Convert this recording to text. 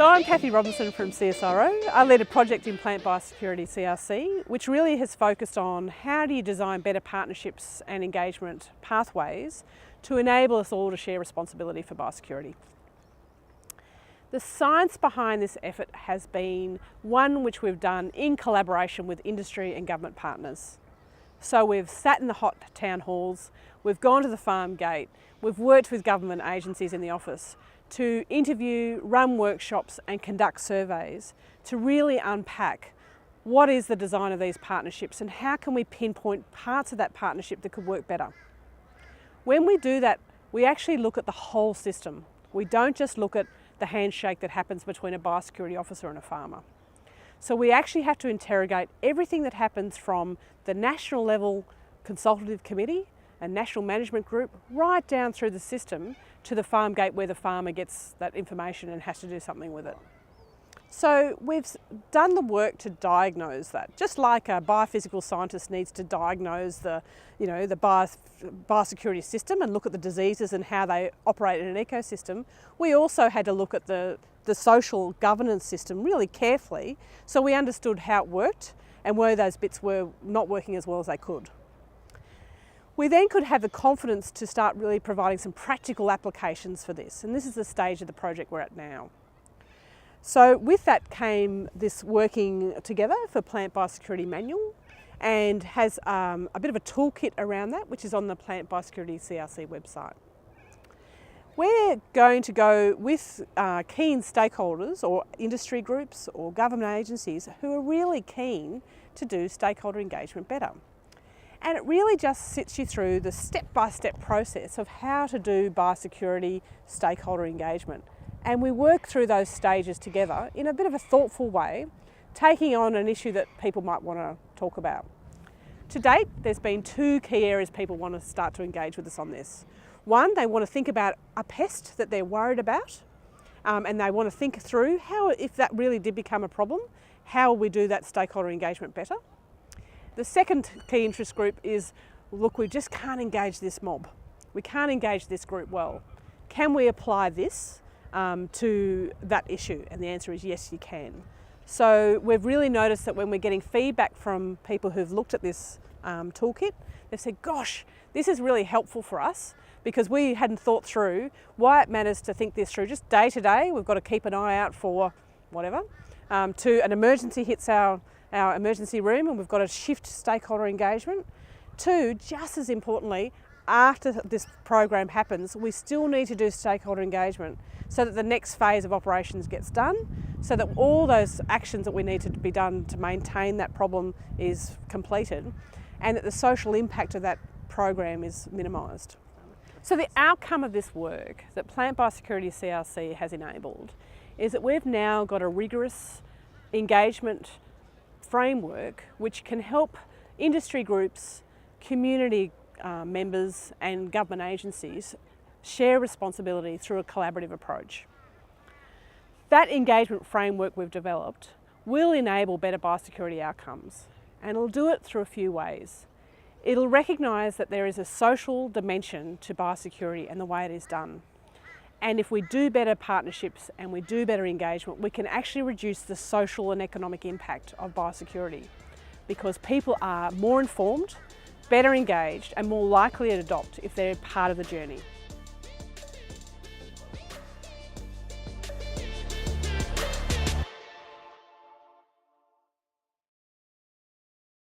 So I'm Cathy Robinson from CSIRO. I lead a project in Plant Biosecurity CRC, which really has focused on how do you design better partnerships and engagement pathways to enable us all to share responsibility for biosecurity. The science behind this effort has been one which we've done in collaboration with industry and government partners. So we've sat in the hot town halls, we've gone to the farm gate, we've worked with government agencies in the office to interview, run workshops and conduct surveys to really unpack what is the design of these partnerships and how can we pinpoint parts of that partnership that could work better. When we do that, we actually look at the whole system. We don't just look at the handshake that happens between a biosecurity officer and a farmer. So we actually have to interrogate everything that happens from the national level consultative committee and national management group right down through the system to the farm gate where the farmer gets that information and has to do something with it. So we've done the work to diagnose that. Just like a biophysical scientist needs to diagnose the biosecurity system and look at the diseases and how they operate in an ecosystem, we also had to look at the social governance system really carefully so we understood how it worked and where those bits were not working as well as they could. We then could have the confidence to start really providing some practical applications for this, and this is the stage of the project we're at now. So with that came this working together for Plant Biosecurity Manual, and has a bit of a toolkit around that, which is on the Plant Biosecurity CRC website. We're going to go with keen stakeholders or industry groups or government agencies who are really keen to do stakeholder engagement better. And it really just sits you through the step-by-step process of how to do biosecurity stakeholder engagement. And we work through those stages together in a bit of a thoughtful way, taking on an issue that people might want to talk about. To date, there's been two key areas people want to start to engage with us on this. One, they want to think about a pest that they're worried about, and they want to think through how, if that really did become a problem, how will we do that stakeholder engagement better? The second key interest group is, look, we just can't engage this mob. We can't engage this group well. Can we apply this to that issue? And the answer is yes, you can. So we've really noticed that when we're getting feedback from people who've looked at this toolkit, they've said, gosh, this is really helpful for us because we hadn't thought through why it matters to think this through. Just day to day, we've got to keep an eye out for whatever, to an emergency hits our emergency room and we've got to shift stakeholder engagement. Two, just as importantly, after this program happens, we still need to do stakeholder engagement so that the next phase of operations gets done, so that all those actions that we need to be done to maintain that problem is completed, and that the social impact of that program is minimised. So the outcome of this work that Plant Biosecurity CRC has enabled is that we've now got a rigorous engagement framework which can help industry groups, community members and government agencies share responsibility through a collaborative approach. That engagement framework we've developed will enable better biosecurity outcomes, and it'll do it through a few ways. It'll recognise that there is a social dimension to biosecurity and the way it is done. And if we do better partnerships and we do better engagement, we can actually reduce the social and economic impact of biosecurity because people are more informed, better engaged and more likely to adopt if they're part of the journey.